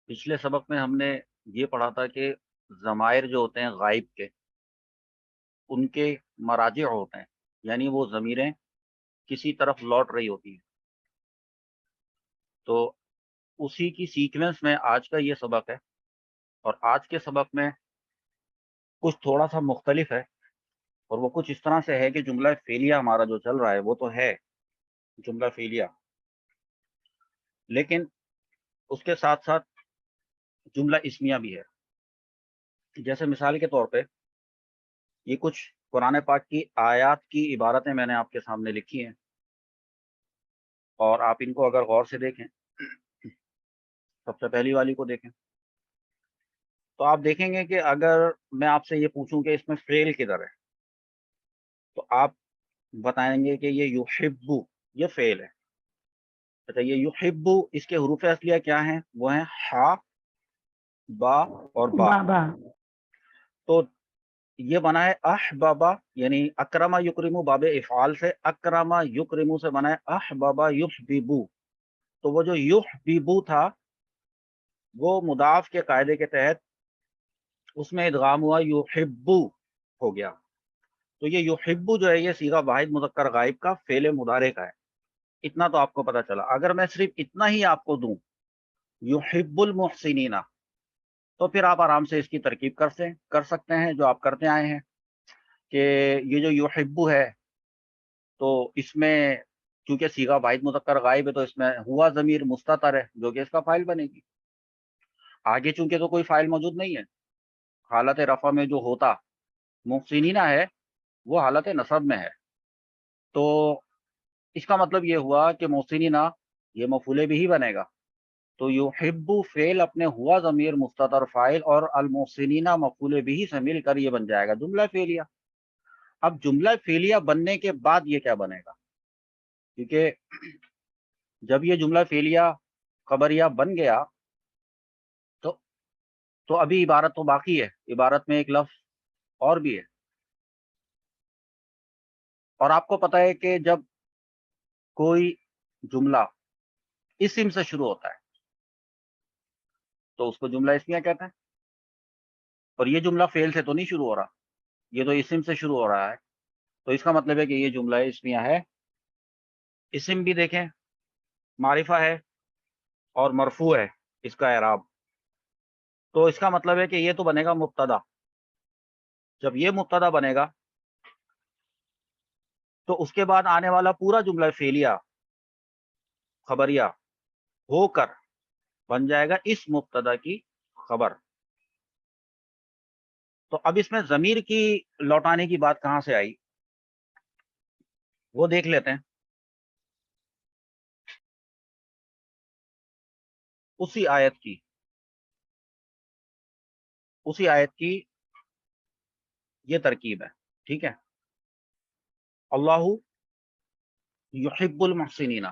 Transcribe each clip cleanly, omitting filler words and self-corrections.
پچھلے سبق میں ہم نے یہ پڑھا تھا کہ ضمائر جو ہوتے ہیں غائب کے، ان کے مراجع ہوتے ہیں، یعنی وہ ضمیریں کسی طرف لوٹ رہی ہوتی ہیں۔ تو اسی کی سیکوینس میں آج کا یہ سبق ہے، اور آج کے سبق میں کچھ تھوڑا سا مختلف ہے، اور وہ کچھ اس طرح سے ہے کہ جملہ فعلیہ ہمارا جو چل رہا ہے وہ تو ہے جملہ فعلیہ، لیکن اس کے ساتھ ساتھ جملہ اسمیہ بھی ہے۔ جیسے مثال کے طور پہ یہ کچھ قرآن پاک کی آیات کی عبارتیں میں نے آپ کے سامنے لکھی ہیں، اور آپ ان کو اگر غور سے دیکھیں، سب سے پہلی والی کو دیکھیں تو آپ دیکھیں گے کہ اگر میں آپ سے یہ پوچھوں کہ اس میں فعل کدھر ہے تو آپ بتائیں گے کہ یہ یحبو، یہ فعل ہے۔ اچھا، یہ یحبو اس کے حروف اصلیہ کیا ہیں؟ وہ ہیں ہا، با اور با۔ بابا تو یہ بنا ہے احبابا، یعنی اکرما یکرمو باب افعال سے، اکرما یکرمو سے بنا ہے احبابا یحببو۔ تو وہ جو یحببو تھا وہ مضاف کے قاعدے کے تحت اس میں ادغام ہوا، یحبو ہو گیا۔ تو یہ یحبو جو ہے یہ صیغہ واحد مذکر غائب کا فعل مضارع کا ہے۔ اتنا تو آپ کو پتا چلا۔ اگر میں صرف اتنا ہی آپ کو دوں، یحب المحسنین، تو پھر آپ آرام سے اس کی ترکیب کر سکتے ہیں جو آپ کرتے آئے ہیں، کہ یہ جو یحبو ہے تو اس میں چونکہ صیغہ واحد مذکر غائب ہے تو اس میں ہوا ضمیر مستتر ہے جو کہ اس کا فاعل بنے گی۔ آگے چونکہ تو کوئی فاعل موجود نہیں ہے، حالت رفع میں جو ہوتا محسنینہ ہے وہ حالت نصب میں ہے، تو اس کا مطلب یہ ہوا کہ محسنینہ یہ مفعول بھی بنے گا۔ تو یحب فعل اپنے ہوا ضمیر مستتر فاعل اور المحسنینہ مفعول بھی سے مل کر یہ بن جائے گا جملہ فعلیہ۔ اب جملہ فعلیہ بننے کے بعد یہ کیا بنے گا؟ کیونکہ جب یہ جملہ فعلیہ خبریہ بن گیا تو ابھی عبارت تو باقی ہے، عبارت میں ایک لفظ اور بھی ہے، اور آپ کو پتہ ہے کہ جب کوئی جملہ اسم سے شروع ہوتا ہے تو اس کو جملہ اسمیہ کہتے ہیں، اور یہ جملہ فعل سے تو نہیں شروع ہو رہا، یہ تو اسم سے شروع ہو رہا ہے، تو اس کا مطلب ہے کہ یہ جملہ اسمیہ ہے۔ اسم بھی دیکھیں معرفہ ہے اور مرفوع ہے اس کا اعراب، تو اس کا مطلب ہے کہ یہ تو بنے گا مبتدا۔ جب یہ مبتدا بنے گا تو اس کے بعد آنے والا پورا جملہ فعلیہ خبریہ ہو کر بن جائے گا اس مبتدا کی خبر۔ تو اب اس میں ضمیر کی لوٹانے کی بات کہاں سے آئی وہ دیکھ لیتے ہیں۔ اسی آیت کی یہ ترکیب ہے، ٹھیک ہے۔ اللہ یحب المحسنین،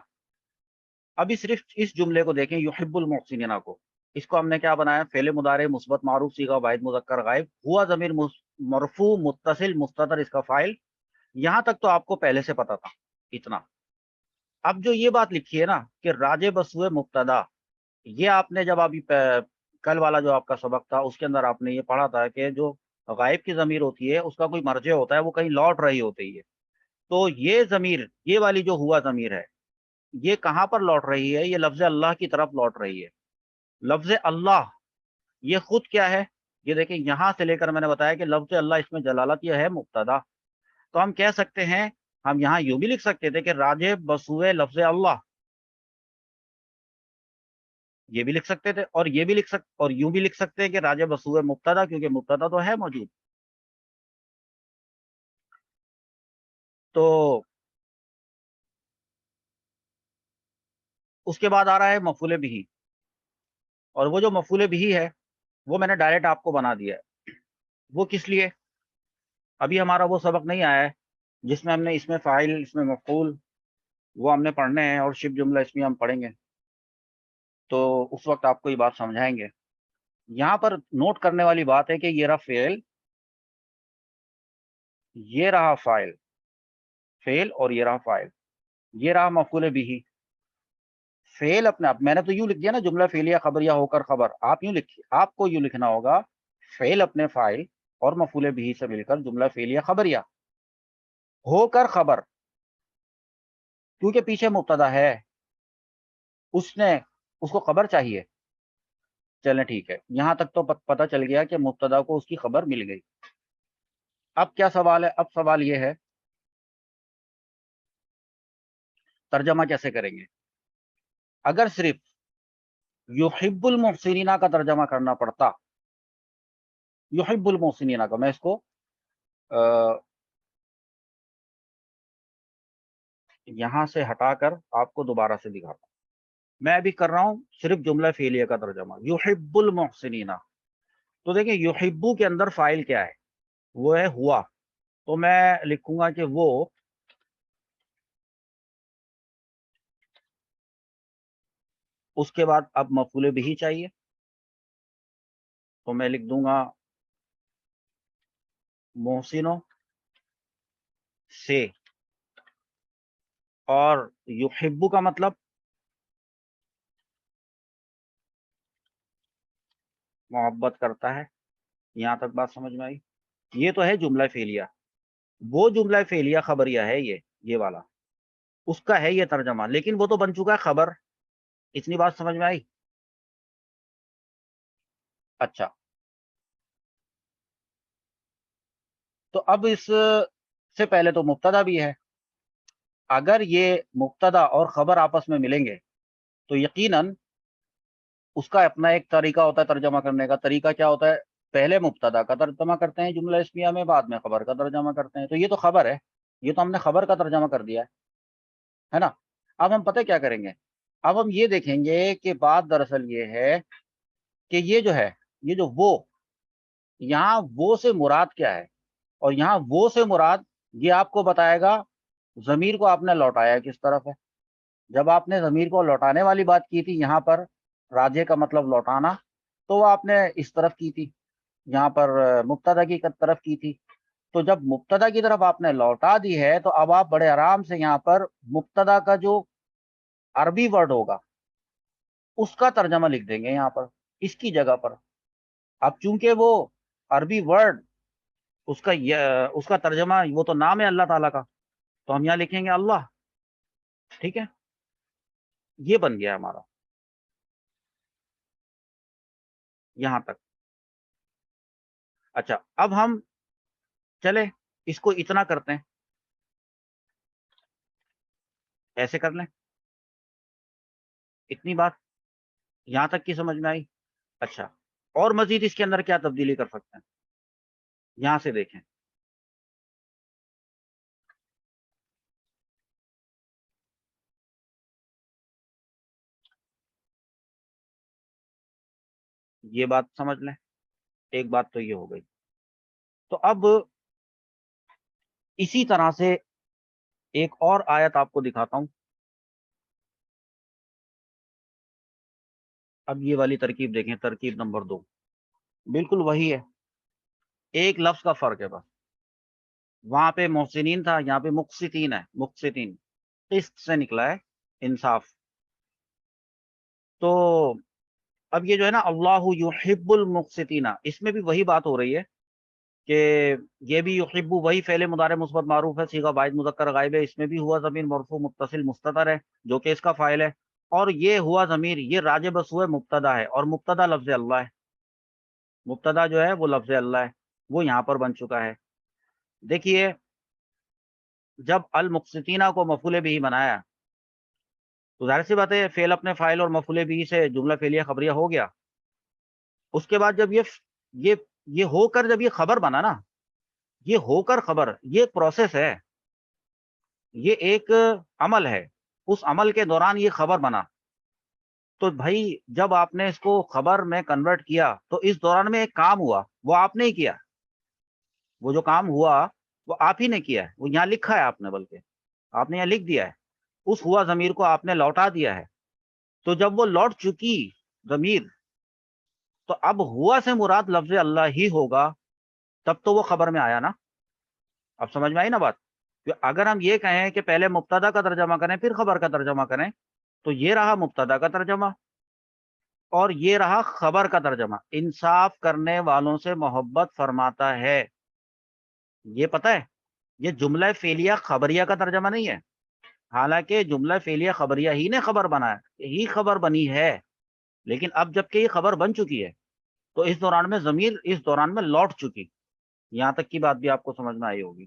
ابھی صرف اس جملے کو دیکھیں، یحب المحسنین کو، اس کو ہم نے کیا بنایا؟ فعل مضارع مثبت معروف صیغہ واحد مذکر غائب، ہوا ضمیر مرفوع متصل مستتر اس کا فاعل۔ یہاں تک تو آپ کو پہلے سے پتا تھا اتنا۔ اب جو یہ بات لکھی ہے نا کہ راجع بسوئے مبتدا، یہ آپ نے جب ابھی کل والا جو آپ کا سبق تھا اس کے اندر آپ نے یہ پڑھا تھا کہ جو غائب کی ضمیر ہوتی ہے اس کا کوئی مرجع ہوتا ہے، وہ کہیں لوٹ رہی ہوتی ہے۔ تو یہ ضمیر، یہ والی جو ہوا ضمیر ہے، یہ کہاں پر لوٹ رہی ہے؟ یہ لفظ اللہ کی طرف لوٹ رہی ہے۔ لفظ اللہ یہ خود کیا ہے؟ یہ دیکھیں یہاں سے لے کر میں نے بتایا کہ لفظ اللہ اس میں جلالت یہ ہے مبتدا، تو ہم کہہ سکتے ہیں، ہم یہاں یوں بھی لکھ سکتے تھے کہ راجع بسوئے لفظ اللہ، یہ بھی لکھ سکتے تھے، اور یہ بھی لکھ سکتے، اور یوں بھی لکھ سکتے ہیں کہ راجع بسوئے مبتدا، کیونکہ مبتدا تو ہے موجود۔ تو اس کے بعد آ رہا ہے مفعول بھی، اور وہ جو مفعول بھی ہے وہ میں نے ڈائریکٹ آپ کو بنا دیا ہے۔ وہ کس لیے؟ ابھی ہمارا وہ سبق نہیں آیا ہے جس میں ہم نے اس میں فاعل، اس میں مفعول، وہ ہم نے پڑھنے ہیں، اور شبہ جملہ اسمیہ ہم پڑھیں گے، تو اس وقت آپ کو یہ بات سمجھائیں گے۔ یہاں پر نوٹ کرنے والی بات ہے کہ یہ رہا فعل، یہ رہا فعل اور یہ رہا فاعل، یہ رہا مفعول بھی، فعل اپنے آپ، میں نے تو یوں لکھ دیا نا جملہ فعلیہ خبریہ ہو کر خبر، آپ یوں لکھیے، آپ کو یوں لکھنا ہوگا فعل اپنے فاعل اور مفعول بھی سے مل کر جملہ فعلیہ خبریہ ہو کر خبر، کیونکہ پیچھے مبتدا ہے، اس کو خبر چاہیے. چلیں ٹھیک ہے، یہاں تک تو پتہ چل گیا کہ مبتدا کو اس کی خبر مل گئی. اب کیا سوال ہے؟ اب سوال یہ ہے ترجمہ کیسے کریں گے. اگر صرف یحب المحسنین کا ترجمہ کرنا پڑتا، یحب المحسنین کا، میں اس کو یہاں سے ہٹا کر آپ کو دوبارہ سے دکھاتا ہوں. میں ابھی کر رہا ہوں صرف جملہ فعلیہ کا ترجمہ، یحب المحسنین. تو دیکھیں یحبو کے اندر فاعل کیا ہے؟ وہ ہے ہوا. تو میں لکھوں گا کہ وہ اس کے بعد اب مفعول بھی چاہیے، تو میں لکھ دوں گا محسنوں سے، اور یحبو کا مطلب محبت کرتا ہے. یہاں تک بات سمجھ میں آئی؟ یہ تو ہے جملہ فعلیہ. وہ جملہ فعلیہ خبریہ ہے یہ والا، اس کا ہے یہ ترجمہ، لیکن وہ تو بن چکا ہے خبر. اتنی بات سمجھ میں آئی؟ اچھا، تو اب اس سے پہلے تو مبتدا بھی ہے. اگر یہ مبتدا اور خبر آپس میں ملیں گے تو یقیناً اس کا اپنا ایک طریقہ ہوتا ہے ترجمہ کرنے کا. طریقہ کیا ہوتا ہے؟ پہلے مبتدا کا ترجمہ کرتے ہیں جملہ اسمیہ میں، بعد میں خبر کا ترجمہ کرتے ہیں. تو یہ تو خبر ہے، یہ تو ہم نے خبر کا ترجمہ کر دیا ہے نا. اب ہم پتہ کیا کریں گے؟ اب ہم یہ دیکھیں گے کہ بات دراصل یہ ہے کہ یہ جو ہے، یہ جو وہ، یہاں وہ سے مراد کیا ہے، اور یہاں وہ سے مراد یہ آپ کو بتائے گا ضمیر کو آپ نے لوٹایا کس طرف ہے. جب آپ نے ضمیر کو لوٹانے والی بات کی تھی یہاں پر، راجے کا مطلب لوٹانا، تو وہ آپ نے اس طرف کی تھی، یہاں پر مبتدا کی طرف کی تھی. تو جب مبتدا کی طرف آپ نے لوٹا دی ہے تو اب آپ بڑے آرام سے یہاں پر مبتدا کا جو عربی ورڈ ہوگا اس کا ترجمہ لکھ دیں گے یہاں پر اس کی جگہ پر. اب چونکہ وہ عربی ورڈ اس کا ترجمہ وہ تو نام ہے اللہ تعالیٰ کا، تو ہم یہاں لکھیں گے اللہ. ٹھیک ہے، یہ بن گیا ہمارا یہاں تک. اچھا، اب ہم چلے اس کو اتنا کرتے ہیں، ایسے کر لیں. اتنی بات یہاں تک کی سمجھ میں آئی؟ اچھا، اور مزید اس کے اندر کیا تبدیلی کر سکتے ہیں؟ یہاں سے دیکھیں، یہ بات سمجھ لیں. ایک بات تو یہ ہو گئی. تو اب اسی طرح سے ایک اور آیت آپ کو دکھاتا ہوں. اب یہ والی ترکیب دیکھیں، ترکیب نمبر 2 بالکل وہی ہے، ایک لفظ کا فرق ہے بس. وہاں پہ محسنین تھا، یہاں پہ مقسطین ہے. مقسطین قسط سے نکلا ہے، انصاف. تو اب یہ جو ہے نا اللہ یحب المقسطین، اس میں بھی وہی بات ہو رہی ہے کہ یہ بھی یحب وہی فعل مضارع مثبت معروف ہے، صیغہ واحد مذکر غائب ہے. اس میں بھی ہوا ضمیر مرفوع متصل مستتر ہے جو کہ اس کا فاعل ہے. اور یہ ہوا ضمیر یہ راجع بس ہوئے مبتدا ہے، اور مبتدا لفظ اللہ ہے. مبتدا جو ہے وہ لفظ اللہ ہے، وہ یہاں پر بن چکا ہے. دیکھیے جب المقسطینہ کو مفعول بھی بنایا تو ظاہر سی بات ہے فعل اپنے فاعل اور مفعول بھی سے جملہ فعلیہ خبریہ ہو گیا. اس کے بعد جب یہ ہو کر جب یہ خبر بنا نا، یہ ہو کر خبر، یہ پروسیس ہے، یہ ایک عمل ہے. اس عمل کے دوران یہ خبر بنا. تو بھائی جب آپ نے اس کو خبر میں کنورٹ کیا تو اس دوران میں ایک کام ہوا، وہ آپ نے ہی کیا. وہ جو کام ہوا وہ آپ ہی نے کیا ہے، وہ یہاں لکھا ہے آپ نے، بلکہ آپ نے یہاں لکھ دیا ہے. اس ہوا ضمیر کو آپ نے لوٹا دیا ہے. تو جب وہ لوٹ چکی ضمیر، تو اب ہوا سے مراد لفظ اللہ ہی ہوگا، تب تو وہ خبر میں آیا نا. اب سمجھ میں آئی نا بات؟ کہ اگر ہم یہ کہیں کہ پہلے مبتدا کا ترجمہ کریں پھر خبر کا ترجمہ کریں تو یہ رہا مبتدا کا ترجمہ اور یہ رہا خبر کا ترجمہ. انصاف کرنے والوں سے محبت فرماتا ہے. یہ پتہ ہے یہ جملہ فعلیہ خبریہ کا ترجمہ نہیں ہے، حالانکہ جملہ فعلیہ خبریہ ہی نے خبر بنا ہے، یہی خبر بنی ہے، لیکن اب جب کہ یہ خبر بن چکی ہے تو اس دوران میں ضمیر اس دوران میں لوٹ چکی. یہاں تک کی بات بھی آپ کو سمجھ میں آئی ہوگی.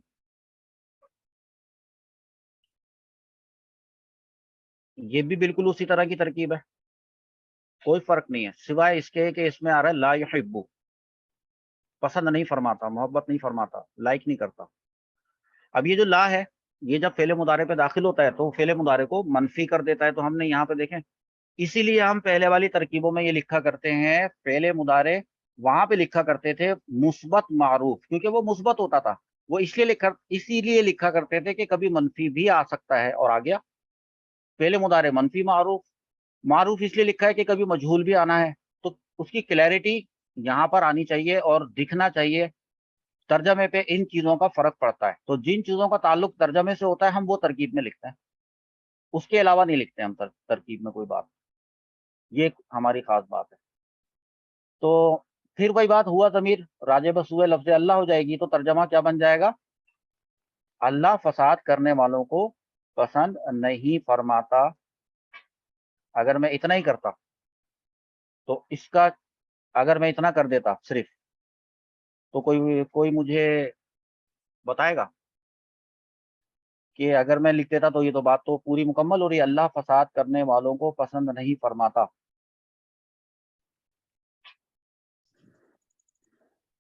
یہ بھی بالکل اسی طرح کی ترکیب ہے، کوئی فرق نہیں ہے سوائے اس کے کہ اس میں آ رہا ہے لا یحب، پسند نہیں فرماتا، محبت نہیں فرماتا، لائک نہیں کرتا. اب یہ جو لا ہے یہ جب فعل مضارع پہ داخل ہوتا ہے تو فعل مضارع کو منفی کر دیتا ہے. تو ہم نے یہاں پہ دیکھیں، اسی لیے ہم پہلے والی ترکیبوں میں یہ لکھا کرتے ہیں فعل مضارع وہاں پہ لکھا کرتے تھے مثبت معروف، کیونکہ وہ مثبت ہوتا تھا. وہ اسی لیے لکھا کرتے تھے کہ کبھی منفی بھی آ سکتا ہے. اور آ گیا فعل مضارع منفی معروف. معروف اس لیے لکھا ہے کہ کبھی مجہول بھی آنا ہے، تو اس کی کلیئرٹی یہاں پر آنی چاہیے اور دکھنا چاہیے. ترجمے پہ ان چیزوں کا فرق پڑتا ہے، تو جن چیزوں کا تعلق ترجمے سے ہوتا ہے ہم وہ ترکیب میں لکھتے ہیں، اس کے علاوہ نہیں لکھتے ہم ترکیب میں کوئی بات. یہ ایک ہماری خاص بات ہے. تو پھر وہی بات ہوا ضمیر راجع بس ہوئے لفظ اللہ ہو جائے گی، تو ترجمہ کیا بن جائے گا؟ اللہ فساد کرنے والوں کو پسند نہیں فرماتا. اگر میں اتنا ہی کرتا تو اس کا، اگر میں اتنا کر دیتا صرف، تو کوئی مجھے بتائے گا کہ اگر میں لکھ دیتا تو یہ تو بات تو پوری مکمل ہو رہی ہے، اللہ فساد کرنے والوں کو پسند نہیں فرماتا.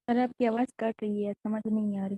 سر آپ کی آواز کٹ رہی ہے، سمجھ نہیں آ رہی.